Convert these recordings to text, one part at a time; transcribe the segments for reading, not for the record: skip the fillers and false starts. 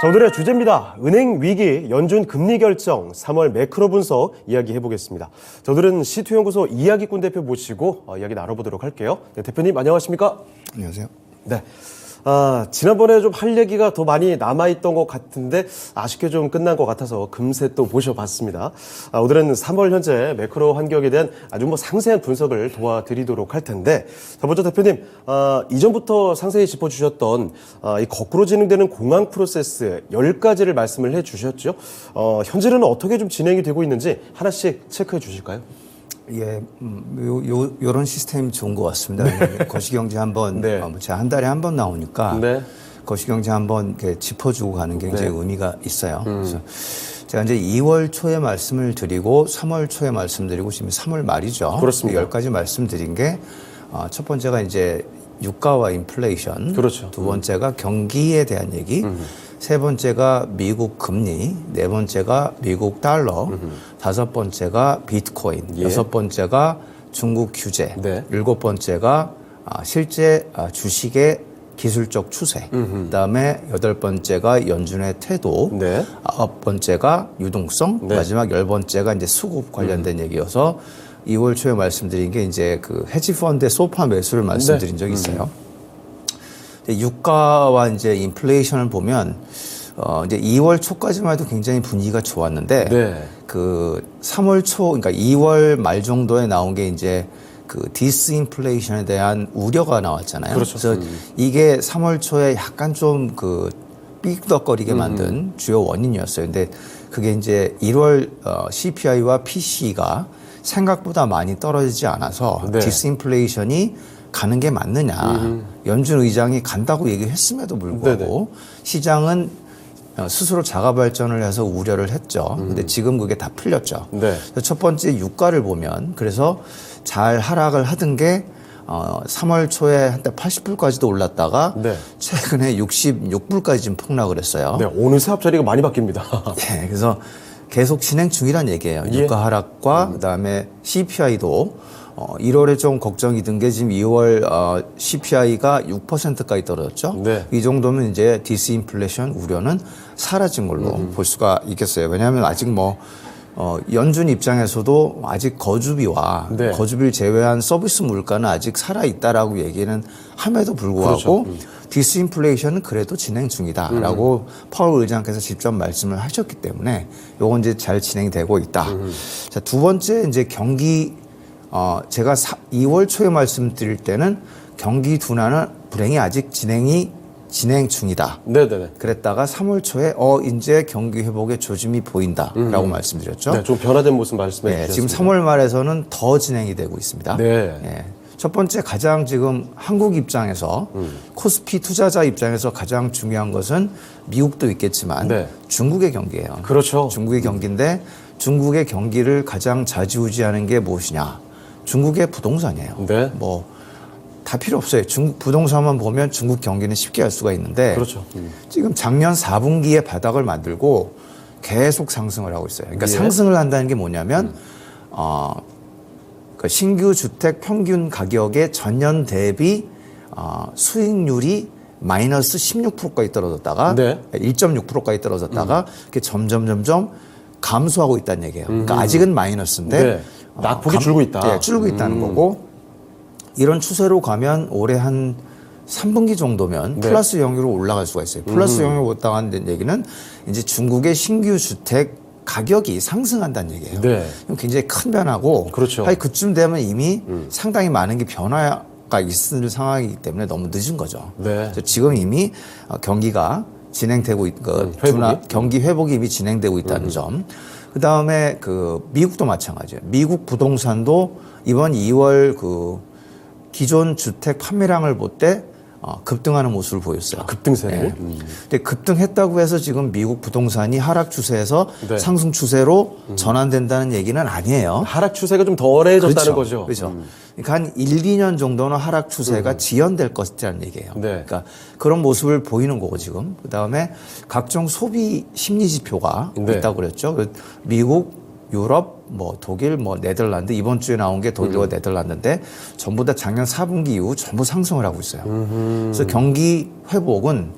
자, 오늘의 주제입니다. 은행 위기, 연준 금리 결정, 3월 매크로 분석 이야기해 보겠습니다. 자, 오늘은 시투연구소 이야기꾼 대표 모시고 이야기 나눠보도록 할게요. 네, 대표님 안녕하십니까? 안녕하세요. 네. 지난번에 좀 할 얘기가 더 많이 남아있던 것 같은데 아쉽게 좀 끝난 것 같아서 금세 또 모셔봤습니다. 오늘은 3월 현재 매크로 환경에 대한 아주 상세한 분석을 도와드리도록 할 텐데, 자, 먼저 대표님, 이전부터 상세히 짚어주셨던 이 거꾸로 진행되는 공황 프로세스 10가지를 말씀을 해주셨죠. 현재는 어떻게 좀 진행이 되고 있는지 하나씩 체크해 주실까요? 예, 요런 시스템이 좋은 것 같습니다. 네. 거시경제 한번, 네. 제가 한 달에 한 번 나오니까 네. 거시경제 한번 이렇게 짚어주고 가는 게 굉장히 네. 의미가 있어요. 그래서 제가 이제 2월 초에 말씀을 드리고 3월 초에 말씀드리고 지금 3월 말이죠. 그렇습니다. 10가지 말씀드린 게 첫 번째가 이제 유가와 인플레이션, 그렇죠. 두 번째가 경기에 대한 얘기, 세 번째가 미국 금리, 네 번째가 미국 달러, 다섯 번째가 비트코인, 예. 여섯 번째가 중국 규제, 네. 일곱 번째가 실제 주식의 기술적 추세, 그다음에 여덟 번째가 연준의 태도, 네. 아홉 번째가 유동성, 네. 마지막 열 번째가 이제 수급 관련된 얘기여서 2월 초에 말씀드린 게 이제 그 헤지 펀드의 소파 매수를 말씀드린 적이 있어요. 유가와 이제 인플레이션을 보면 이제 2월 초까지만 해도 굉장히 분위기가 좋았는데 네. 그 3월 초, 그러니까 2월 말 정도에 나온 게 이제 그 디스인플레이션에 대한 우려가 나왔잖아요. 그렇죠. 그래서 이게 3월 초에 약간 좀 그 삐걱거리게 만든 주요 원인이었어요. 근데 그게 이제 1월 CPI와 PC가 생각보다 많이 떨어지지 않아서 네. 디스인플레이션이 가는 게 맞느냐. 연준 의장이 간다고 얘기했음에도 불구하고 시장은 스스로 자가 발전을 해서 우려를 했죠. 근데 지금 그게 다 풀렸죠. 네. 첫 번째 유가를 보면 그래서 잘 하락을 하던 게 3월 초에 한때 80불까지도 올랐다가 네. 최근에 66불까지 지금 폭락을 했어요. 네, 어느새 앞자리가 많이 바뀝니다. 네, 그래서 계속 진행 중이란 얘기예요. 예. 유가 하락과 그다음에 CPI도 1월에 좀 걱정이 든 게 지금 2월 CPI가 6%까지 떨어졌죠. 네. 이 정도면 이제 디스인플레이션 우려는 사라진 걸로 볼 수가 있겠어요. 왜냐하면 아직 연준 입장에서도 아직 거주비와 네. 거주비를 제외한 서비스 물가는 아직 살아있다라고 얘기는 함에도 불구하고 그렇죠. 디스인플레이션은 그래도 진행 중이다라고 파월 의장께서 직접 말씀을 하셨기 때문에 요건 이제 잘 진행되고 있다. 자, 두 번째 이제 경기 제가 2월 초에 말씀드릴 때는 경기 둔화는 불행히 아직 진행 중이다. 네네네. 그랬다가 3월 초에 이제 경기 회복의 조짐이 보인다라고 말씀드렸죠. 네, 좀 변화된 모습 말씀해 네, 주셨습니다. 지금 3월 말에서는 더 진행이 되고 있습니다. 네. 예. 첫 번째 가장 지금 한국 입장에서 코스피 투자자 입장에서 가장 중요한 것은 미국도 있겠지만 네. 중국의 경기예요. 그렇죠. 중국의 경기인데 중국의 경기를 가장 좌지우지하는 게 무엇이냐? 중국의 부동산이에요. 네. 다 필요 없어요. 중국 부동산만 보면 중국 경기는 쉽게 알 수가 있는데 그렇죠. 지금 작년 4분기에 바닥을 만들고 계속 상승을 하고 있어요. 그러니까 예. 상승을 한다는 게 뭐냐면 그 신규 주택 평균 가격의 전년 대비 수익률이 마이너스 16%까지 떨어졌다가 네. 1.6%까지 떨어졌다가 이렇게 점점 감소하고 있다는 얘기예요. 그러니까 아직은 마이너스인데 네. 낙폭이 줄고 있다. 네, 줄고 있다는 거고 이런 추세로 가면 올해 한 3분기 정도면 네. 플러스 영역으로 올라갈 수가 있어요. 플러스 영역으로 올라간다는 얘기는 이제 중국의 신규 주택 가격이 상승한다는 얘기예요. 네. 이건 굉장히 큰 변화고 그렇죠. 그쯤 되면 이미 상당히 많은 게 변화가 있을 상황이기 때문에 너무 늦은 거죠. 네. 그래서 지금 이미 경기가 진행되고 회복이? 경기 회복이 이미 진행되고 있다는 점. 그 다음에 미국도 마찬가지예요. 미국 부동산도 이번 2월 기존 주택 판매량을 볼 때 급등하는 모습을 보였어요. 급등세를. 네. 근데 급등했다고 해서 지금 미국 부동산이 하락 추세에서 네. 상승 추세로 전환된다는 얘기는 아니에요. 하락 추세가 좀 덜해졌다는 거죠. 그렇죠. 그러니까 한 1, 2년 정도는 하락 추세가 지연될 것이라는 얘기예요. 네. 그러니까 그런 모습을 보이는 거고 지금. 그다음에 각종 소비 심리 지표가 네. 있다고 그랬죠. 미국, 유럽, 독일, 네덜란드 이번 주에 나온 게 독일과 네덜란드인데 전부 다 작년 4분기 이후 전부 상승을 하고 있어요. 그래서 경기 회복은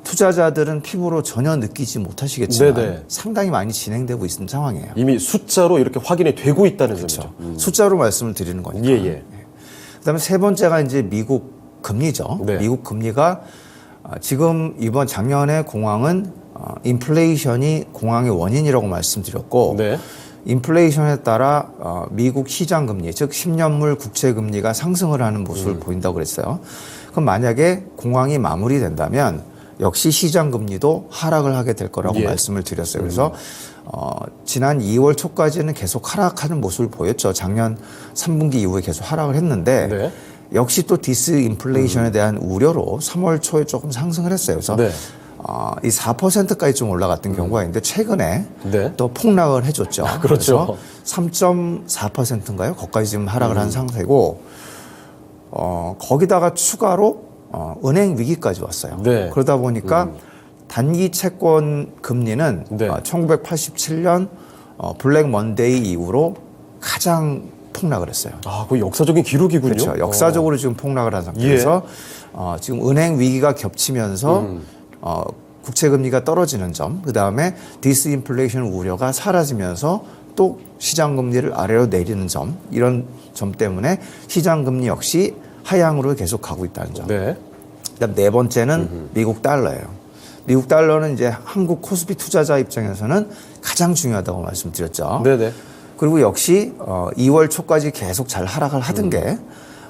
투자자들은 피부로 전혀 느끼지 못하시겠지만 네네. 상당히 많이 진행되고 있는 상황이에요. 이미 숫자로 이렇게 확인이 되고 있다는 그렇죠. 점이죠. 숫자로 말씀을 드리는 거니까. 예, 예. 그다음에 세 번째가 이제 미국 금리죠. 네. 미국 금리가 지금 이번 작년에 공황은 인플레이션이 공황의 원인이라고 말씀드렸고 네. 인플레이션에 따라 미국 시장 금리, 즉 10년물 국채 금리가 상승을 하는 모습을 보인다고 그랬어요. 그럼 만약에 공황이 마무리된다면 역시 시장 금리도 하락을 하게 될 거라고 예. 말씀을 드렸어요. 그래서 지난 2월 초까지는 계속 하락하는 모습을 보였죠. 작년 3분기 이후에 계속 하락을 했는데 네. 역시 또 디스인플레이션에 대한 우려로 3월 초에 조금 상승을 했어요. 그래서 네. 이 4%까지 좀 올라갔던 경우가 있는데 최근에 네. 또 폭락을 해줬죠. 그렇죠. 3.4%인가요? 거기까지 지금 하락을 한 상태고 거기다가 추가로 은행 위기까지 왔어요. 네. 그러다 보니까 단기 채권 금리는 네. 1987년 블랙 먼데이 이후로 가장 폭락을 했어요. 아, 그 역사적인 기록이군요. 그렇죠. 역사적으로 지금 폭락을 한 상태에서 지금 은행 위기가 겹치면서 국채 금리가 떨어지는 점, 그 다음에 디스인플레이션 우려가 사라지면서 또 시장 금리를 아래로 내리는 점, 이런 점 때문에 시장 금리 역시 하향으로 계속 가고 있다는 점. 네. 그다음 네 번째는 미국 달러예요. 미국 달러는 이제 한국 코스피 투자자 입장에서는 가장 중요하다고 말씀드렸죠. 네네. 그리고 역시 2월 초까지 계속 잘 하락을 하던 게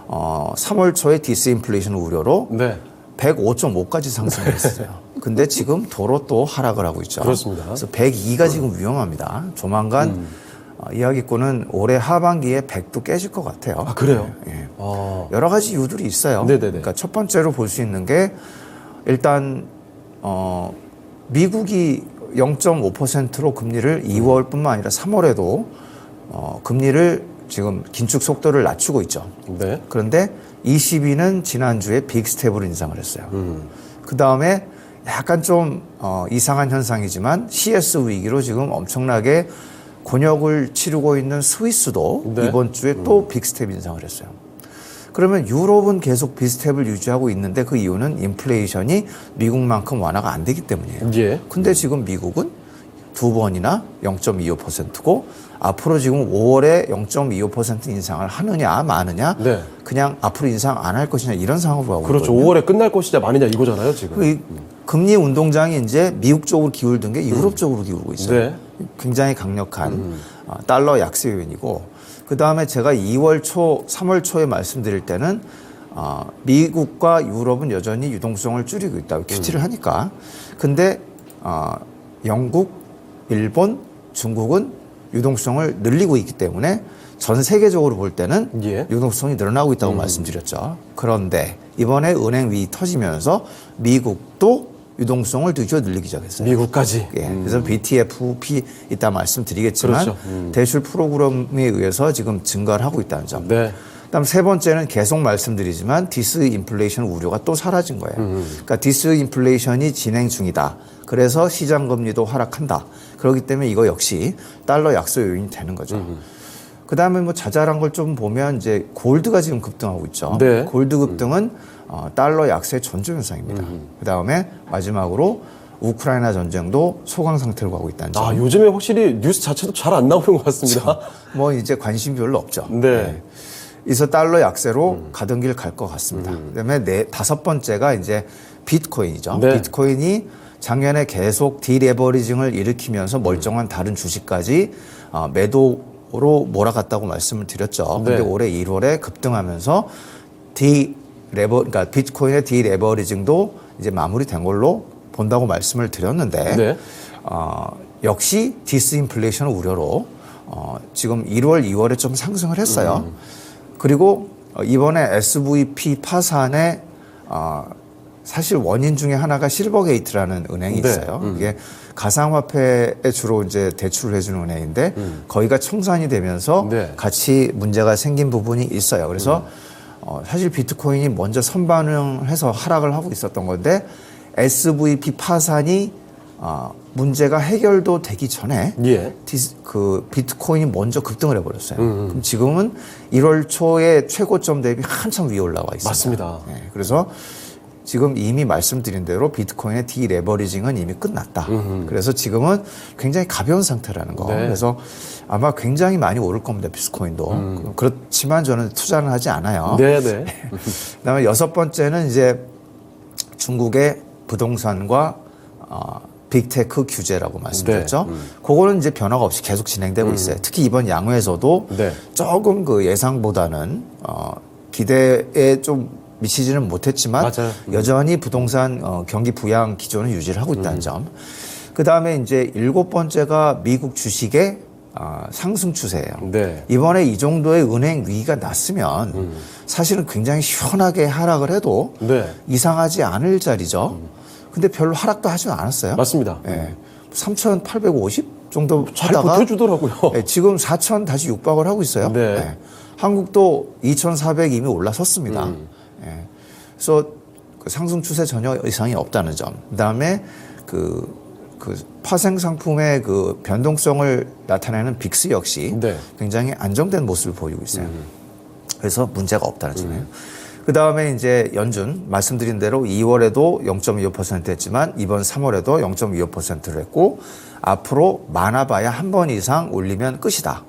3월 초에 디스인플레이션 우려로 네. 105.5까지 상승했어요. 근데 지금 도로 또 하락을 하고 있죠. 그렇습니다. 그래서 102가 지금 위험합니다. 조만간 이야기꾼은 올해 하반기에 100도 깨질 것 같아요. 아, 그래요? 예. 아. 여러 가지 이유들이 있어요. 네네네. 그러니까 첫 번째로 볼 수 있는 게 일단 미국이 0.5%로 금리를 2월뿐만 아니라 3월에도 금리를 지금 긴축 속도를 낮추고 있죠. 네. 그런데 ECB는 지난주에 빅스텝으로 인상을 했어요. 그 다음에 약간 좀 이상한 현상이지만 CS 위기로 지금 엄청나게 곤욕을 치르고 있는 스위스도 네. 이번 주에 또 빅스텝 인상을 했어요. 그러면 유럽은 계속 빅스텝을 유지하고 있는데 그 이유는 인플레이션이 미국만큼 완화가 안 되기 때문이에요. 예. 근데 지금 미국은 두 번이나 0.25%고 앞으로 지금 5월에 0.25% 인상을 하느냐 마느냐 네. 그냥 앞으로 인상 안 할 것이냐 이런 상황으로 가고 그렇죠. 있거든요. 5월에 끝날 것이냐 마느냐 이거잖아요, 지금. 그 금리 운동장이 이제 미국 쪽으로 기울던 게 유럽 쪽으로 기울고 있어요. 네. 굉장히 강력한 달러 약세 요인이고 그 다음에 제가 2월 초, 3월 초에 말씀드릴 때는 미국과 유럽은 여전히 유동성을 줄이고 있다. 큐티를 하니까. 근데 영국, 일본, 중국은 유동성을 늘리고 있기 때문에 전 세계적으로 볼 때는 예. 유동성이 늘어나고 있다고 말씀드렸죠. 그런데 이번에 은행 위기 터지면서 미국도 유동성을 드디어 늘리기 시작했어요. 미국까지. 예, 그래서 BTFP 이따 말씀드리겠지만 그렇죠. 대출 프로그램에 의해서 지금 증가를 하고 있다는 점. 네. 그다음 세 번째는 계속 말씀드리지만 디스인플레이션 우려가 또 사라진 거예요. 그러니까 디스인플레이션이 진행 중이다. 그래서 시장 금리도 하락한다. 그렇기 때문에 이거 역시 달러 약세 요인이 되는 거죠. 그다음에 뭐 자잘한 걸 좀 보면 이제 골드가 지금 급등하고 있죠. 네. 골드 급등은 달러 약세 전조 현상입니다. 그다음에 마지막으로 우크라이나 전쟁도 소강 상태로 가고 있다는 점. 아, 요즘에 확실히 뉴스 자체도 잘 안 나오는 것 같습니다. 뭐 이제 관심이 별로 없죠. 네. 그래서 달러 약세로 가던 길 갈 것 같습니다. 그다음에 다섯 번째가 이제 비트코인이죠. 네. 비트코인이 작년에 계속 디레버리징을 일으키면서 멀쩡한 다른 주식까지 매도로 몰아갔다고 말씀을 드렸죠. 네. 근데 올해 1월에 급등하면서 그러니까 비트코인의 디레버리징도 이제 마무리된 걸로 본다고 말씀을 드렸는데 네. 역시 디스인플레이션 우려로 지금 1월, 2월에 좀 상승을 했어요. 그리고 이번에 SVP 파산의 사실 원인 중에 하나가 실버게이트라는 은행이 네. 있어요. 이게 가상화폐에 주로 이제 대출을 해주는 은행인데 거기가 청산이 되면서 네. 같이 문제가 생긴 부분이 있어요. 그래서 사실 비트코인이 먼저 선반응해서 하락을 하고 있었던 건데 SVP 파산이 문제가 해결도 되기 전에 예. 그 비트코인이 먼저 급등을 해버렸어요. 그럼 지금은 1월 초에 최고점 대비 한참 위에 올라와 있습니다. 맞습니다. 네, 그래서 지금 이미 말씀드린 대로 비트코인의 디레버리징은 이미 끝났다. 그래서 지금은 굉장히 가벼운 상태라는 거. 네. 그래서 아마 굉장히 많이 오를 겁니다. 비트코인도. 그렇지만 저는 투자는 하지 않아요. 네네. 그다음에 여섯 번째는 이제 중국의 부동산과 빅테크 규제라고 말씀드렸죠. 그거는 이제 변화가 없이 계속 진행되고 있어요. 특히 이번 양회에서도 네. 조금 그 예상보다는 기대에 좀 미치지는 못했지만 맞아요. 여전히 부동산 경기 부양 기조는 유지를 하고 있다는 점. 그 다음에 이제 일곱 번째가 미국 주식의 상승 추세예요. 네. 이번에 이 정도의 은행 위기가 났으면 사실은 굉장히 시원하게 하락을 해도 네. 이상하지 않을 자리죠. 근데 별로 하락도 하지 않았어요. 맞습니다. 예. 3,850 정도 잘 하다가 버텨주더라고요. 예, 지금 4,000 다시 육박을 하고 있어요. 네. 예. 한국도 2,400 이미 올라섰습니다. 예. 그래서 그 상승 추세 전혀 이상이 없다는 점. 그다음에 그 파생 상품의 그 변동성을 나타내는 빅스 역시 네. 굉장히 안정된 모습을 보이고 있어요. 그래서 문제가 없다는 점이에요. 그 다음에 이제 연준 말씀드린 대로 2월에도 0.25% 했지만 이번 3월에도 0.25%를 했고 앞으로 많아봐야 한 번 이상 올리면 끝이다.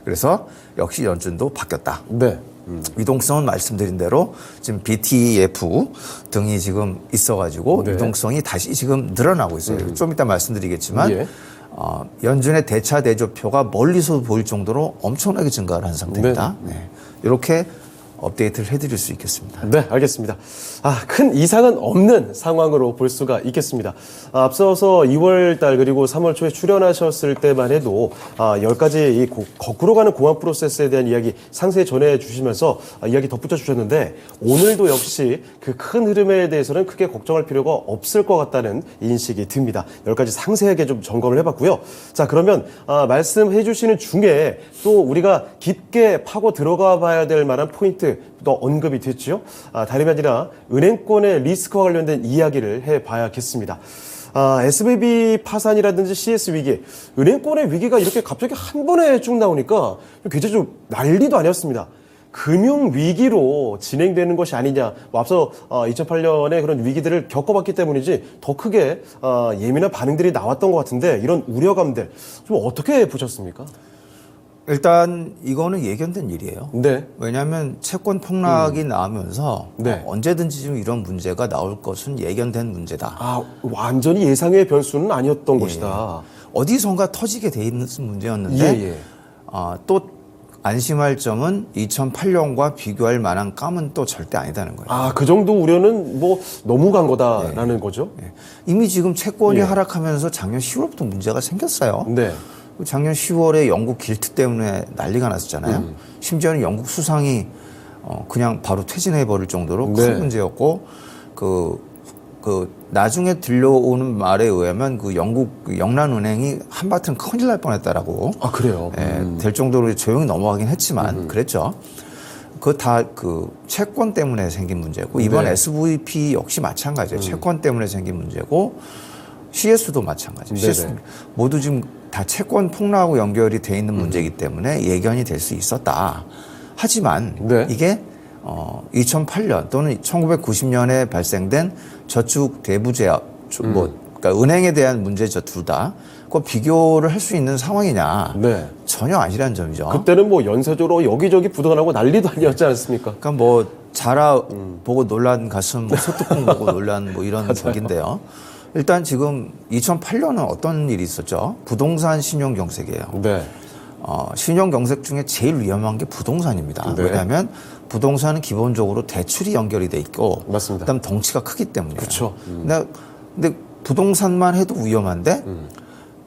그래서 역시 연준도 바뀌었다. 네. 유동성은 말씀드린 대로 지금 BTF 등이 지금 있어가지고 네. 유동성이 다시 지금 늘어나고 있어요. 좀 이따 말씀드리겠지만 예. 연준의 대차 대조표가 멀리서 보일 정도로 엄청나게 증가를 한 상태입니다. 네. 이렇게 업데이트를 해드릴 수 있겠습니다. 네, 알겠습니다. 큰 이상은 없는 상황으로 볼 수가 있겠습니다. 앞서서 2월달 그리고 3월 초에 출연하셨을 때만 해도 10가지 이 거꾸로 가는 공황 프로세스에 대한 이야기 상세히 전해주시면서 이야기 덧붙여 주셨는데 오늘도 역시 그 큰 흐름에 대해서는 크게 걱정할 필요가 없을 것 같다는 인식이 듭니다. 10가지 상세하게 좀 점검을 해봤고요. 자, 그러면 말씀해 주시는 중에 또 우리가 깊게 파고 들어가 봐야 될 만한 포인트 또 언급이 됐죠. 다름이 아니라 은행권의 리스크와 관련된 이야기를 해봐야겠습니다. SVB 파산이라든지 CS 위기, 은행권의 위기가 이렇게 갑자기 한 번에 쭉 나오니까 굉장히 좀 난리도 아니었습니다. 금융 위기로 진행되는 것이 아니냐. 앞서 2008년에 그런 위기들을 겪어봤기 때문이지 더 크게 예민한 반응들이 나왔던 것 같은데 이런 우려감들 좀 어떻게 보셨습니까? 일단 이거는 예견된 일이에요. 네. 왜냐하면 채권 폭락이 나오면서 네. 언제든지 좀 이런 문제가 나올 것은 예견된 문제다. 완전히 예상의 변수는 아니었던 것이다. 어디선가 터지게 돼 있는 문제였는데 또 안심할 점은 2008년과 비교할 만한 감은 또 절대 아니다는 거예요. 그 정도 우려는 뭐 너무 간 거다라는 거죠? 이미 지금 채권이 하락하면서 작년 10월부터 문제가 생겼어요. 네. 작년 10월에 영국 길트 때문에 난리가 났었잖아요. 심지어는 영국 수상이 그냥 바로 퇴진해 버릴 정도로 네. 큰 문제였고 나중에 들려오는 말에 의하면 그 영국 영란은행이 한바탕 큰일 날 뻔했다라고. 그래요? 될 정도로 조용히 넘어가긴 했지만 그랬죠. 그거 다 그 채권 때문에 생긴 문제고 이번 네. SVP 역시 마찬가지예요. 채권 때문에 생긴 문제고 CS도 마찬가지예요. CS 모두 지금 다 채권 폭락하고 연결이 돼 있는 문제이기 때문에 예견이 될 수 있었다. 하지만 이게 2008년 또는 1990년에 발생된 저축 대부제약, 그러니까 은행에 대한 문제죠, 둘 다. 그 비교를 할 수 있는 상황이냐? 전혀 아니라는 점이죠. 그때는 뭐 연쇄적으로 여기저기 부도나고 난리도 아니었지 않습니까? 그러니까 뭐 자라 보고 놀란 가슴, 뭐 소뚜껑 보고 놀란 뭐 이런 적인데요. 일단 지금 2008년은 어떤 일이 있었죠? 부동산 신용 경색이에요. 신용 경색 중에 제일 위험한 게 부동산입니다. 왜냐하면 부동산은 기본적으로 대출이 연결이 돼 있고, 맞습니다. 그다음 덩치가 크기 때문이에요. 그렇죠. 근데 부동산만 해도 위험한데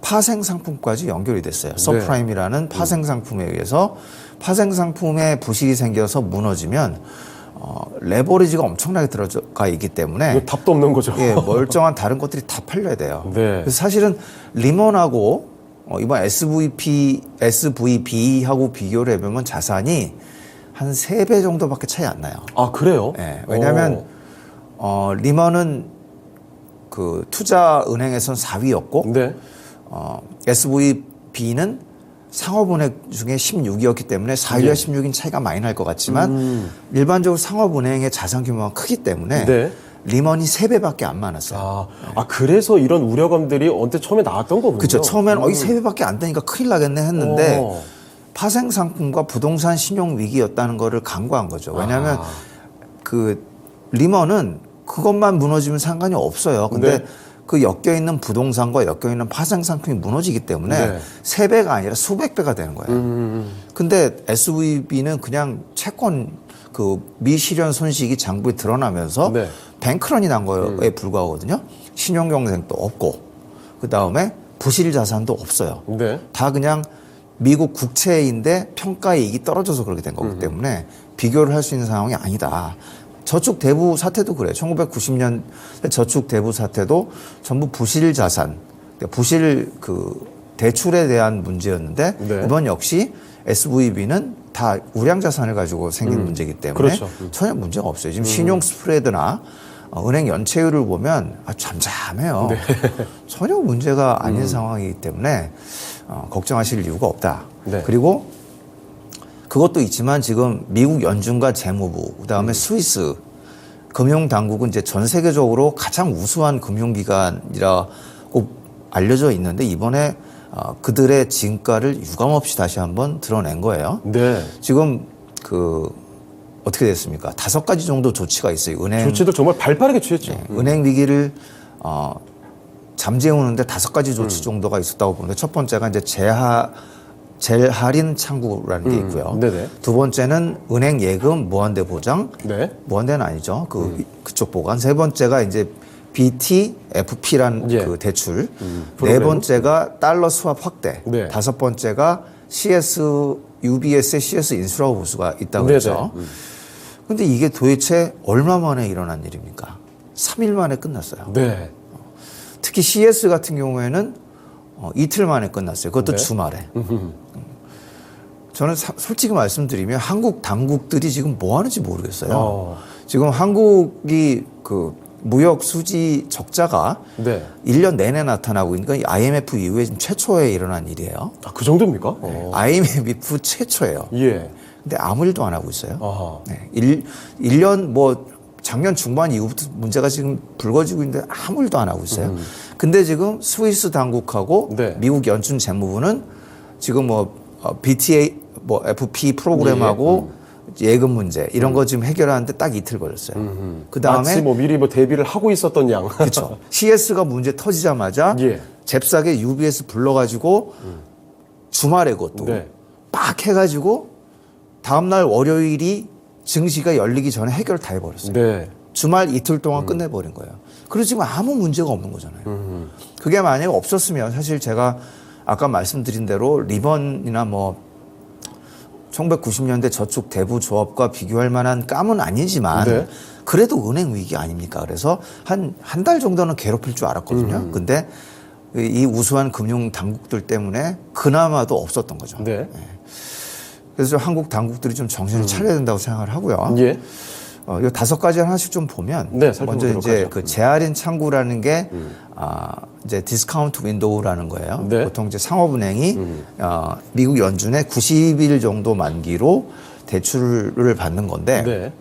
파생 상품까지 연결이 됐어요. 서프라임이라는 파생 상품에 의해서 파생 상품에 부실이 생겨서 무너지면 레버리지가 엄청나게 들어가 있기 때문에 답도 없는 거죠. 멀쩡한 다른 것들이 다 팔려야 돼요. 네. 그래서 사실은 리먼하고 이번 SVB하고 비교를 해보면 자산이 한 3배 정도밖에 차이 안 나요. 그래요? 네, 왜냐하면 리먼은 그 투자은행에선 4위였고 SVB는 상업은행 중에 16이었기 때문에 4위와 16인 차이가 많이 날 것 같지만 일반적으로 상업은행의 자산 규모가 크기 때문에 리먼이 3배밖에 안 많았어요. 그래서 이런 우려감들이 언뜻 처음에 나왔던 거군요. 그렇죠. 처음에는 이 3배밖에 안 되니까 큰일 나겠네 했는데 어. 파생 상품과 부동산 신용 위기였다는 거를 간과한 거죠. 왜냐하면 그 리먼은 그것만 무너지면 상관이 없어요. 근데 네. 그 엮여 있는 부동산과 엮여 있는 파생 상품이 무너지기 때문에 네. 3배가 아니라 수백 배가 되는 거예요. 근데 SVB는 그냥 채권 그 미실현 손익이 장부에 드러나면서 네. 뱅크런이 난 거에 불과하거든요. 신용 경쟁도 없고 그 다음에 부실 자산도 없어요. 네. 다 그냥 미국 국채인데 평가 이익이 떨어져서 그렇게 된 거기 때문에 비교를 할 수 있는 상황이 아니다. 저축 대부 사태도 그래요. 1990년 저축 대부 사태도 전부 부실 자산, 부실 그 대출에 대한 문제였는데 네. 이번 역시 SVB는 다 우량 자산을 가지고 생긴 문제이기 때문에 그렇죠. 전혀 문제가 없어요. 지금 신용 스프레드나 은행 연체율을 보면 잠잠해요. 네. 전혀 문제가 아닌 상황이기 때문에 걱정하실 이유가 없다. 네. 그리고 그것도 있지만 지금 미국 연준과 재무부, 그다음에 스위스 금융당국은 이제 전 세계적으로 가장 우수한 금융기관이라고 알려져 있는데 이번에 그들의 진가를 유감없이 다시 한번 드러낸 거예요. 네. 지금 어떻게 됐습니까? 5가지 정도 조치가 있어요. 조치들 정말 발빠르게 취했죠. 은행 위기를 잠재우는데 5가지 조치 정도가 있었다고 보는데 첫 번째가 이제 젤 할인 창구라는 게 있고요. 네네. 두 번째는 은행 예금 무한대 보장. 네. 무한대는 아니죠. 그쪽 보관. 세 번째가 이제 BTFP란 예. 그 대출. 네 프로그램. 번째가 달러 수합 확대. 네. 다섯 번째가 UBS의 CS 인수라 보수가 있다고 네네. 그랬죠. 근데 이게 도대체 얼마 만에 일어난 일입니까? 3일 만에 끝났어요. 네. 특히 CS 같은 경우에는 이틀 만에 끝났어요. 그것도 네. 주말에. 저는 솔직히 말씀드리면 한국 당국들이 지금 뭐 하는지 모르겠어요. 지금 한국이 그 무역 수지 적자가 네. 1년 내내 나타나고 있는 건 IMF 이후에 지금 최초에 일어난 일이에요. 그 정도입니까? IMF 최초예요. 예. 근데 아무 일도 안 하고 있어요. 아하. 네. 1년 작년 중반 이후부터 문제가 지금 불거지고 있는데 아무 일도 안 하고 있어요. 근데 지금 스위스 당국하고 네. 미국 연준 재무부는 지금 FP 프로그램하고 예금 문제 이런 거 지금 해결하는데 딱 이틀 걸렸어요. 그 다음에 마치 미리 대비를 하고 있었던 양. 그렇죠. CS가 문제 터지자마자 예. 잽싸게 UBS 불러가지고 주말에 그것도 네. 빡 해가지고 다음날 월요일이 증시가 열리기 전에 해결 다 해버렸어요. 네. 주말 이틀 동안 끝내버린 거예요. 그래서 지금 아무 문제가 없는 거잖아요. 그게 만약에 없었으면 사실 제가 아까 말씀드린 대로 리번이나 1990년대 저축 대부 조합과 비교할 만한 깜은 아니지만 네. 그래도 은행 위기 아닙니까? 그래서 한 달 정도는 괴롭힐 줄 알았거든요. 근데 이 우수한 금융 당국들 때문에 그나마도 없었던 거죠. 네. 그래서 한국 당국들이 좀 정신을 차려야 된다고 생각을 하고요. 예. 이 5가지 하나씩 좀 보면 네, 먼저 살펴보도록 이제 하죠. 그 재할인 창구라는 게 이제 디스카운트 윈도우라는 거예요. 네. 보통 이제 상업은행이 미국 연준의 90일 정도 만기로 대출을 받는 건데 네.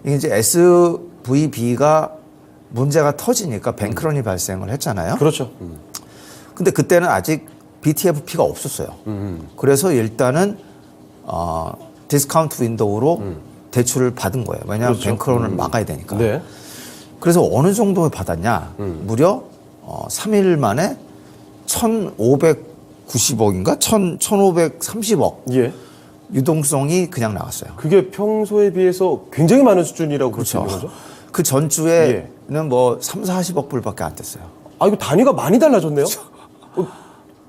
이게 이제 SVB가 문제가 터지니까 뱅크런이 발생을 했잖아요. 그렇죠. 근데 그때는 아직 BTFP가 없었어요. 그래서 일단은 디스카운트 윈도우로 대출을 받은 거예요. 왜냐하면 그렇죠. 뱅크런을 막아야 되니까. 네. 그래서 어느 정도 받았냐? 무려 3일 만에 1,590억인가? 1,530억 예. 유동성이 그냥 나왔어요. 그게 평소에 비해서 굉장히 많은 수준이라고 볼 수 그렇죠. 있는 거죠? 그 전주에는 3, 40억 불밖에 안 됐어요. 이거 단위가 많이 달라졌네요?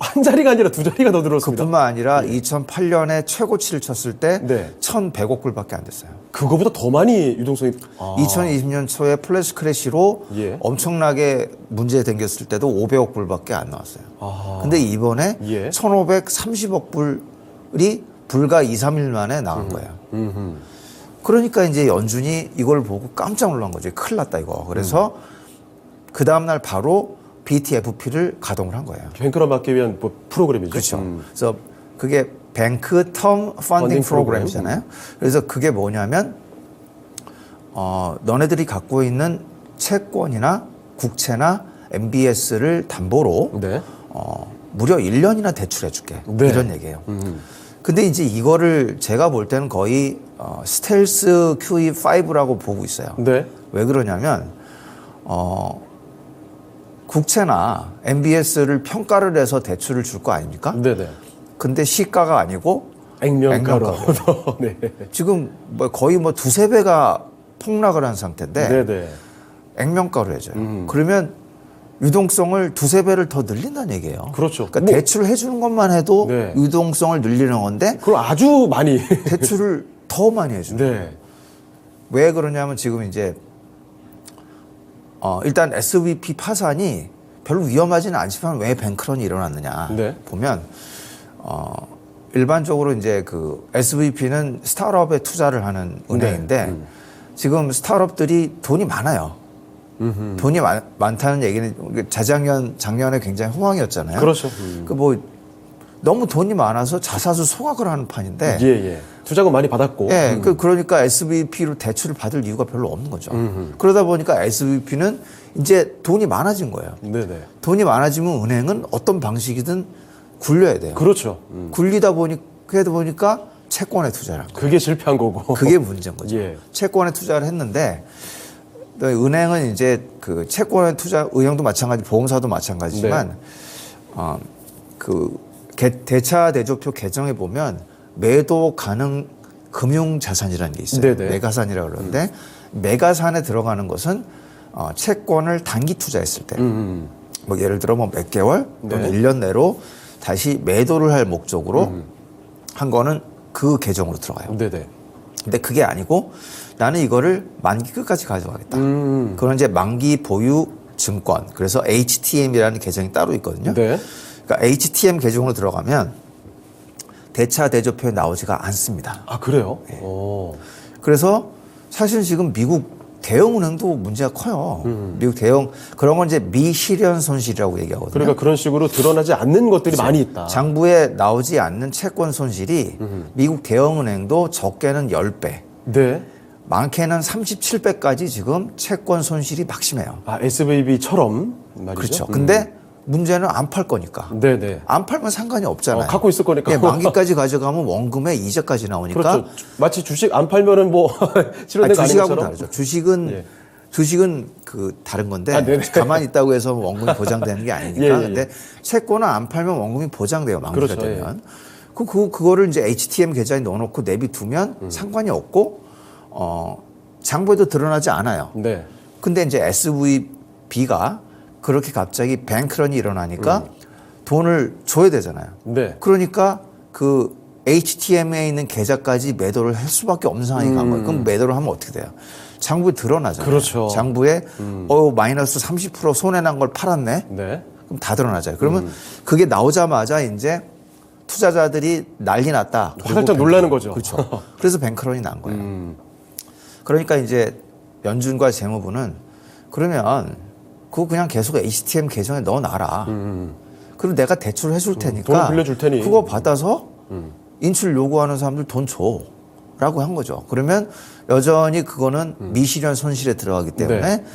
한 자리가 아니라 2자리가 더 늘었습니다. 그뿐만 아니라 2008년에 최고치를 쳤을 때 네. 1,100억 불밖에 안 됐어요. 그거보다 더 많이 유동성이 2020년 초에 플래시 크래시로 예. 엄청나게 문제 생겼을 때도 500억 불밖에 안 나왔어요. 근데 이번에 예. 1,530억 불이 불과 2, 3일 만에 나온 거예요. 그러니까 이제 연준이 이걸 보고 깜짝 놀란 거죠. 큰일 났다 이거. 그래서 그 다음날 바로 BTFP를 가동을 한 거예요. 뱅크런 막기 위한 프로그램이죠. 그렇죠. 그래서 그게 뱅크 텀 펀딩 프로그램이잖아요. 그래서 그게 뭐냐면 너네들이 갖고 있는 채권이나 국채나 MBS를 담보로 네. 무려 1년이나 대출해 줄게. 네. 이런 얘기예요. 근데 이제 이거를 제가 볼 때는 거의 스텔스 QE5라고 보고 있어요. 네. 왜 그러냐면 국채나 MBS를 평가를 해서 대출을 줄 거 아닙니까? 네네. 근데 시가가 아니고 액면가로. 네. 지금 뭐 거의 뭐 두세 배가 폭락을 한 상태인데 네네. 액면가로 해줘요. 그러면 유동성을 두세 배를 더 늘린다는 얘기예요. 그렇죠. 그러니까 뭐- 대출을 해주는 것만 해도 네. 유동성을 늘리는 건데 그걸 아주 많이. 대출을 더 많이 해줘요. 네. 왜 그러냐면 지금 이제 일단 SVP 파산이 별로 위험하지는 않지만 왜 뱅크런이 일어났느냐 네. 보면 일반적으로 이제 그 SVP는 스타트업에 투자를 하는 은행인데 지금 스타트업들이 돈이 많아요. 돈이 많다는 얘기는 작년에 굉장히 호황이었잖아요. 그렇죠. 그 뭐 너무 돈이 많아서 자사주 소각을 하는 판인데 예, 예. 투자금 많이 받았고. 예, 그러니까 SVP로 대출을 받을 이유가 별로 없는 거죠. 그러다 보니까 SVP는 이제 돈이 많아진 거예요. 네네. 돈이 많아지면 은행은 어떤 방식이든 굴려야 돼요. 그렇죠. 굴리다 보니까 채권에 투자를 한 거예요. 그게 실패한 거고. 그게 문제인 거죠. 예. 채권에 투자를 했는데 은행은 이제 그 채권에 투자, 은행도 마찬가지, 보험사도 마찬가지지만 그 대차 대조표 개정에 보면 매도 가능 금융 자산이라는 게 있어요. 네네. 매가산이라고 그러는데 매가산에 들어가는 것은 채권을 단기 투자했을 때, 뭐 예를 들어 뭐 몇 개월 또는 네. 1년 내로 다시 매도를 할 목적으로 한 거는 그 계정으로 들어가요. 네네. 근데 그게 아니고 나는 이거를 만기 끝까지 가져가겠다. 그건 이제 만기 보유 증권. 그래서 HTM이라는 계정이 따로 있거든요. 네. 그러니까 HTM 계정으로 들어가면 대차 대조표에 나오지가 않습니다. 아, 그래요? 네. 오. 그래서 사실 지금 미국 대형은행도 문제가 커요. 미국 대형 그런 건 이제 미실현 손실이라고 얘기하거든요. 그러니까 그런 식으로 드러나지 않는 것들이 많이 있다. 장부에 나오지 않는 채권 손실이 미국 대형은행도 적게는 10배, 네. 많게는 37배까지 지금 채권 손실이 막심해요. 아, SVB처럼 말이죠. 그렇죠. 근데 문제는 안 팔 거니까. 네네. 안 팔면 상관이 없잖아요. 갖고 있을 거니까. 예, 만기까지 가져가면 원금에 이자까지 나오니까. 그렇죠. 마치 주식 안 팔면은 뭐 실현된 거 아닌 주식하고는 것처럼. 다르죠. 주식은 그 다른 건데 아, 네네. 가만히 있다고 해서 원금이 보장되는 게 아니니까. 예, 예, 예. 근데 채권은 안 팔면 원금이 보장돼요. 만기가 그렇죠, 되면. 그거를 이제 HTM 계좌에 넣어놓고 내비두면 상관이 없고 장부에도 드러나지 않아요. 네. 근데 이제 SVB가 그렇게 갑자기 뱅크런이 일어나니까 돈을 줘야 되잖아요. 네. 그러니까 그 HTM에 있는 계좌까지 매도를 할 수밖에 없는 상황이 간 거예요. 그럼 매도를 하면 어떻게 돼요? 장부에 드러나잖아요. 그렇죠. 장부에 마이너스 30% 손해난 걸 팔았네. 네. 그럼 다 드러나잖아요. 그러면 그게 나오자마자 이제 투자자들이 난리 났다. 그리고 활짝 놀라는 거죠. 그렇죠. 그래서 뱅크런이 난 거예요. 그러니까 이제 연준과 재무부는 그러면 그거 그냥 계속 HTM 계정에 넣어놔라. 그리고 내가 대출을 해줄 테니까 돈을 빌려줄 테니. 그거 받아서 인출 요구하는 사람들 돈 줘. 라고 한 거죠. 그러면 여전히 그거는 미실현 손실에 들어가기 때문에 네.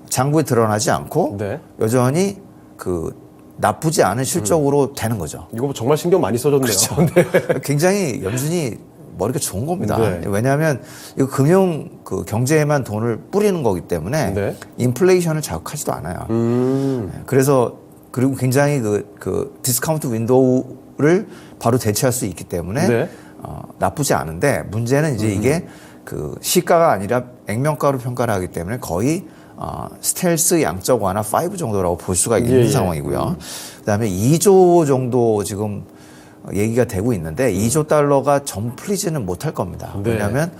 장부에 드러나지 않고 네. 여전히 그 나쁘지 않은 실적으로 되는 거죠. 이거 뭐 정말 신경 많이 써줬네요. 네. 굉장히 연준이 머리가 좋은 겁니다. 네. 왜냐하면 이거 금융 그 경제에만 돈을 뿌리는 거기 때문에 네. 인플레이션을 자극하지도 않아요. 그래서 그리고 굉장히 그 디스카운트 윈도우를 바로 대체할 수 있기 때문에 네. 나쁘지 않은데 문제는 이제 이게 그 시가가 아니라 액면가로 평가를 하기 때문에 거의 스텔스 양적 완화 5 정도라고 볼 수가 있는 예. 상황이고요. 그다음에 2조 정도 지금 얘기가 되고 있는데 2조 달러가 전풀리지는 못할 겁니다. 네. 왜냐하면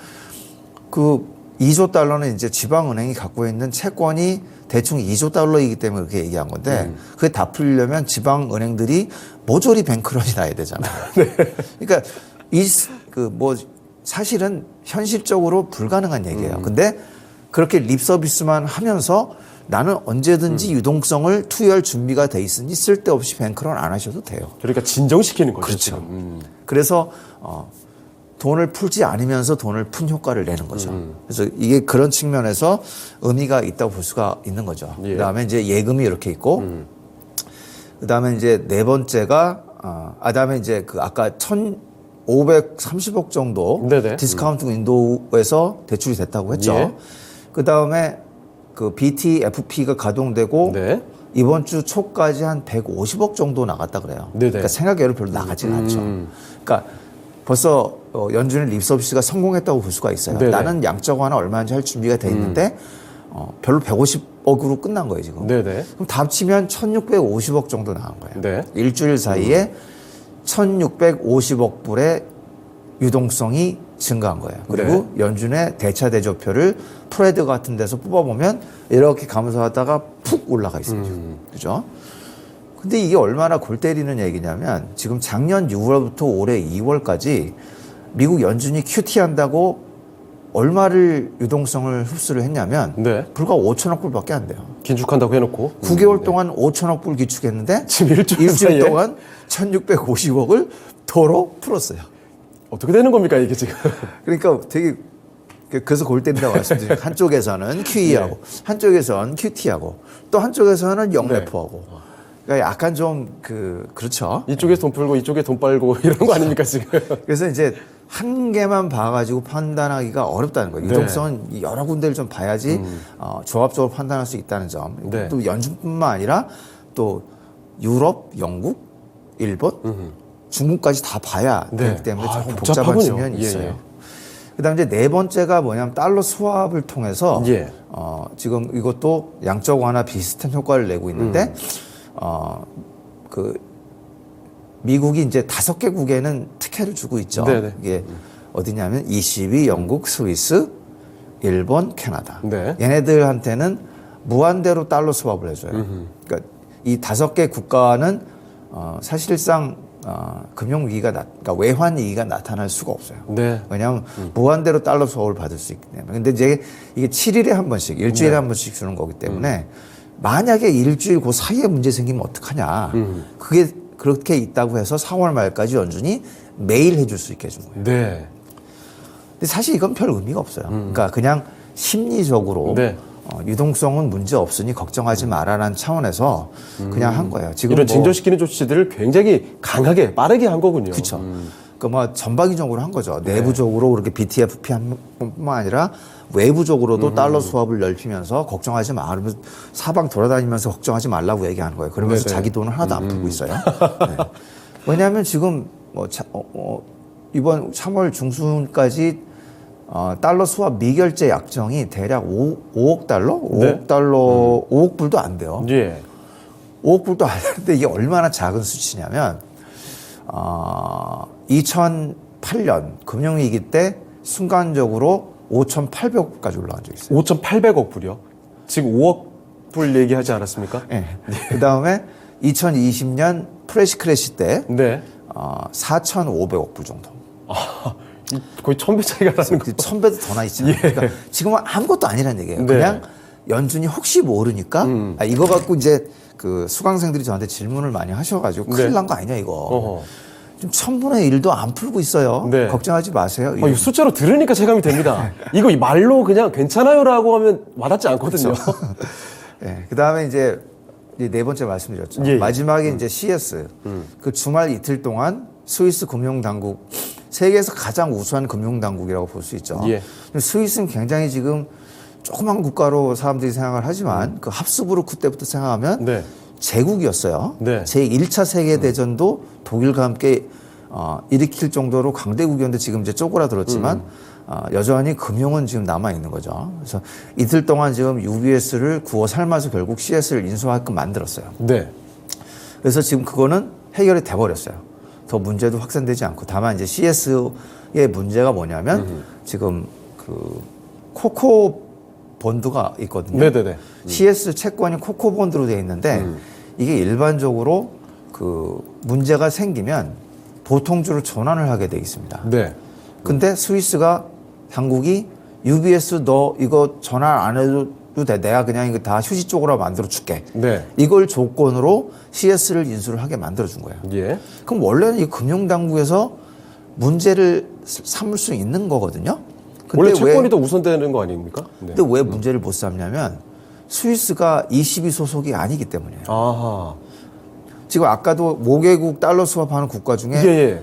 그 2조 달러는 이제 지방은행이 갖고 있는 채권이 대충 2조 달러이기 때문에 그렇게 얘기한 건데 그게 다 풀리려면 지방은행들이 모조리 뱅크런이 나야 되잖아요. 그러니까 뭐 사실은 현실적으로 불가능한 얘기예요. 근데 그렇게 립 서비스만 하면서 나는 언제든지 유동성을 투여할 준비가 돼 있으니 쓸데없이 뱅크런 안 하셔도 돼요. 그러니까 진정시키는 거죠. 그렇죠. 지금. 그래서 돈을 풀지 않으면서 돈을 푼 효과를 내는 거죠. 그래서 이게 그런 측면에서 의미가 있다고 볼 수가 있는 거죠. 예. 그다음에 이제 예금이 이렇게 있고, 그다음에 이제 네 번째가 그다음에 이제 그 아까 1,530억 정도 네네. 디스카운트 윈도우에서 대출이 됐다고 했죠. 예. 그다음에 그 BTFP가 가동되고 네. 이번 주 초까지 한 150억 정도 나갔다 그래요. 네네. 그러니까 생각외로 별로 나가지는 않죠. 그러니까 벌써 연준의 립 서비스가 성공했다고 볼 수가 있어요. 네네. 나는 양적 완화 얼마인지 할 준비가 돼 있는데 별로 150억으로 끝난 거예요 지금. 네네. 그럼 다 합치면 1,650억 정도 나간 거예요. 네. 일주일 사이에 1,650억 불의 유동성이 증가한 거예요. 그리고 연준의 대차 대조표를 프레드 같은 데서 뽑아보면 이렇게 감소하다가 푹 올라가 있어요. 그죠? 근데 이게 얼마나 골 때리는 얘기냐면 지금 작년 6월부터 올해 2월까지 미국 연준이 QT 한다고 얼마를 유동성을 흡수를 했냐면 네. 불과 5천억 불밖에 안 돼요. 긴축한다고 해놓고 9개월 동안 5천억 불 기축했는데 지금 일주일 사이에? 동안 1,650억을 도로 풀었어요. 어떻게 되는 겁니까 이게 지금? 그러니까 되게 그래서 골 때린다고 말씀드린 한쪽에서는 QE하고 한쪽에서는 QT하고 또 한쪽에서는 영래포하고 그러니까 약간 좀 그렇죠. 이쪽에서 돈 풀고 이쪽에 돈 빨고 이런 거 아닙니까 지금? 그래서 이제 한 개만 봐가지고 판단하기가 어렵다는 거예요. 네. 유동성은 여러 군데를 좀 봐야지 조합적으로 판단할 수 있다는 점. 네. 또 연준뿐만 아니라 또 유럽, 영국, 일본, 중국까지 다 봐야 네. 되기 때문에 아, 조금 복잡한 복잡하군요. 측면이 예, 있어요. 예. 그다음 이제 네 번째가 뭐냐면 달러 스왑을 통해서 예. 지금 이것도 양적 완화 비슷한 효과를 내고 있는데 그 미국이 이제 5개국에는 특혜를 주고 있죠. 네네. 이게 어디냐면 ECB, 영국, 스위스, 일본, 캐나다. 네. 얘네들한테는 무한대로 달러 스왑을 해줘요. 그러니까 이 5개 국가는 사실상 금융위기가 그러니까 외환위기가 나타날 수가 없어요. 네. 왜냐하면 무한대로 달러 수업을 받을 수 있기 때문에. 근데 이제 이게 7일에 한 번씩, 일주일에 한 번씩 주는 거기 때문에 만약에 일주일 그 사이에 문제 생기면 어떡하냐. 그게 그렇게 있다고 해서 4월 말까지 연준이 매일 해줄 수 있게 해준 거예요. 네. 근데 사실 이건 별 의미가 없어요. 그러니까 그냥 심리적으로 네. 유동성은 문제 없으니 걱정하지 마라라는 차원에서 그냥 한 거예요. 지금 이런 뭐 진정시키는 조치들을 굉장히 강하게 빠르게 한 거군요. 그렇죠. 그러니까 뭐 전방위적으로 한 거죠. 내부적으로 그렇게 BTFP뿐만 아니라 외부적으로도 달러 수합을 넓히면서 걱정하지 마. 그러면서 사방 돌아다니면서 걱정하지 말라고 얘기하는 거예요. 그러면서 네네. 자기 돈을 하나도 안 풀고 있어요. 네. 왜냐하면 지금 이번 3월 중순까지 달러 수합 미결제 약정이 대략 5억 달러? 5억 네. 달러, 5억 불도 안 돼요. 예. 5억 불도 안 되는데 이게 얼마나 작은 수치냐면 2008년 금융위기 때 순간적으로 5,800억까지 올라간 적이 있어요. 5,800억 불이요. 지금 5억 불 얘기하지 않았습니까? 네. 그다음에 2020년 프레시 크래시 때 네. 4,500억 불 정도. 거의 1,000배 차이가 나는 거. 1,000배도 더 나 있잖아요. 그러니까 지금은 아무것도 아니라는 얘기예요. 네. 그냥 연준이 혹시 모르니까 이거 갖고 이제 그 수강생들이 저한테 질문을 많이 하셔가지고 큰일 네. 난 거 아니냐 이거. 어허. 지금 1,000분의 1도 안 풀고 있어요. 네. 걱정하지 마세요. 이거 숫자로 들으니까 체감이 됩니다. 이거 말로 그냥 괜찮아요라고 하면 와닿지 않거든요. 네. 그다음에 이제 네 번째 말씀드렸죠. 예, 예. 마지막에 이제 CS 그 주말 이틀 동안 스위스 금융당국 세계에서 가장 우수한 금융당국이라고 볼 수 있죠. 예. 스위스는 굉장히 지금 조그만 국가로 사람들이 생각을 하지만 그 합숙으로 그때부터 생각하면 네. 제국이었어요. 네. 제1차 세계대전도 독일과 함께 일으킬 정도로 강대국이었는데 지금 이제 쪼그라들었지만 여전히 금융은 지금 남아있는 거죠. 그래서 이틀 동안 지금 UBS를 구워 삶아서 결국 CS를 인수하게끔 만들었어요. 네. 그래서 지금 그거는 해결이 돼버렸어요. 더 문제도 확산되지 않고. 다만 이제 CS의 문제가 뭐냐면 지금 그 코코 본드가 있거든요. 네네네. CS 채권이 코코 본드로 되어 있는데 이게 일반적으로 그 문제가 생기면 보통주로 전환을 하게 되어 있습니다. 네. 근데 스위스가 당국이 UBS 너 이거 전환 안 해도 돼. 내가 그냥 이거 다 휴지 쪽으로 만들어 줄게. 네. 이걸 조건으로 CS를 인수를 하게 만들어 준 거예요. 예. 그럼 원래는 이 금융당국에서 문제를 삼을 수 있는 거거든요. 원래 채권이 더 우선되는 거 아닙니까? 네. 근데 왜 문제를 못 삼냐면 스위스가 ECB 소속이 아니기 때문이에요. 아하. 지금 아까도 5개국 달러 수합하는 국가 중에 예.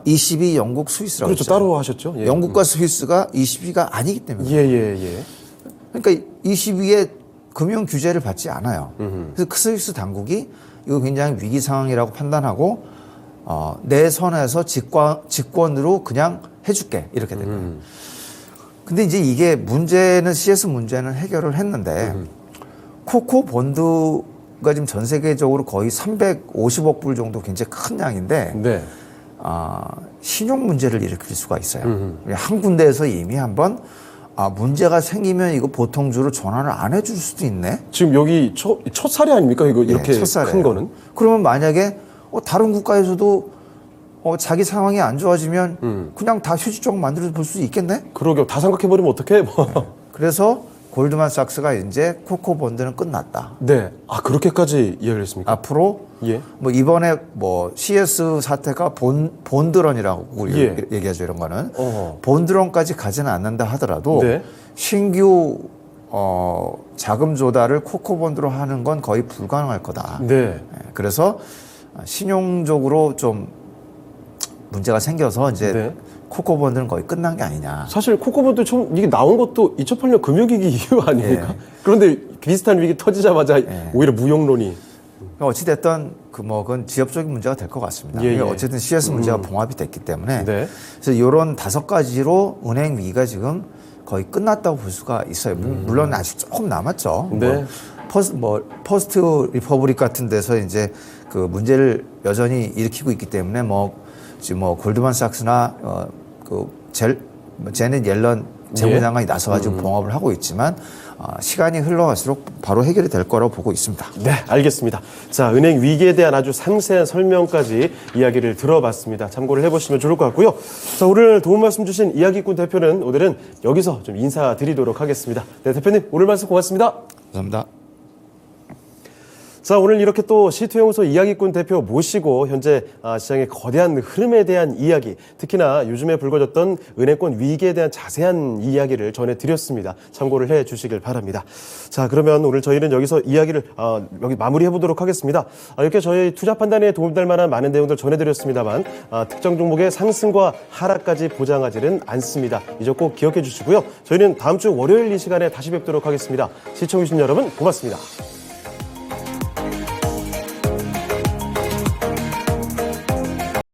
ECB, 영국, 스위스라고 그렇죠. 했잖아요. 따로 하셨죠. 예. 영국과 스위스가 ECB가 아니기 때문에. 예. 그러니까 ECB의 금융 규제를 받지 않아요. 그래서 스위스 당국이 이거 굉장히 위기 상황이라고 판단하고 내 선에서 직권으로 그냥 해줄게 이렇게 된 거예요. 근데 이제 이게 문제는 CS 문제는 해결을 했는데 코코 본드가 지금 전 세계적으로 거의 350억 불 정도 굉장히 큰 양인데 네. 신용 문제를 일으킬 수가 있어요. 한 군데에서 이미 한번 문제가 생기면 이거 보통주로 전환을 안 해줄 수도 있네. 지금 여기 첫 사례 아닙니까? 이거 이렇게 첫 사례예요. 큰 거는? 그러면 만약에 다른 국가에서도 자기 상황이 안 좋아지면 그냥 다 휴지적 만들어 볼 수 있겠네. 그러게요. 다 생각해버리면 어떡해? 그래서 골드만삭스가 이제 코코 본드는 끝났다. 네. 그렇게까지 이야기를 했습니까? 앞으로 예. 이번에 CS 사태가 본드런이라고 예. 얘기하죠. 이런 거는 어허. 본드런까지 가지는 않는다 하더라도 네. 신규 자금 조달을 코코 본드로 하는 건 거의 불가능할 거다. 네. 그래서 신용적으로 좀 문제가 생겨서 이제 네. 코코 본드는 거의 끝난 게 아니냐. 사실 코코본드 처음 이게 나온 것도 2008년 금융위기 이후 아닙니까? 그런데 비슷한 위기 터지자마자 오히려 무용론이. 어찌됐든 그건 지역적인 문제가 될 것 같습니다. 예. 어쨌든 CS 문제가 봉합이 됐기 때문에 네. 그래서 이런 5가지로 은행 위기가 지금 거의 끝났다고 볼 수가 있어요. 물론 아직 조금 남았죠. 네. 퍼스트 리퍼블릭 같은 데서 이제 그 문제를 여전히 일으키고 있기 때문에 지금 골드만삭스나 제넷 옐런 재무장관이 나서가지고 봉합을 하고 있지만 시간이 흘러갈수록 바로 해결이 될 거라고 보고 있습니다. 네, 알겠습니다. 자, 은행 위기에 대한 아주 상세한 설명까지 이야기를 들어봤습니다. 참고를 해보시면 좋을 것 같고요. 자, 오늘 도움 말씀 주신 이야기꾼 대표는 오늘은 여기서 좀 인사드리도록 하겠습니다. 네, 대표님 오늘 말씀 고맙습니다. 감사합니다. 자, 오늘 이렇게 또 시투연구소 이야기꾼 대표 모시고 현재 시장의 거대한 흐름에 대한 이야기, 특히나 요즘에 불거졌던 은행권 위기에 대한 자세한 이야기를 전해드렸습니다. 참고를 해주시길 바랍니다. 자, 그러면 오늘 저희는 여기서 이야기를 여기 마무리해보도록 하겠습니다. 이렇게 저희 투자 판단에 도움될 만한 많은 내용들 전해드렸습니다만 특정 종목의 상승과 하락까지 보장하지는 않습니다. 이 점 꼭 기억해 주시고요. 저희는 다음 주 월요일 이 시간에 다시 뵙도록 하겠습니다. 시청해주신 여러분 고맙습니다.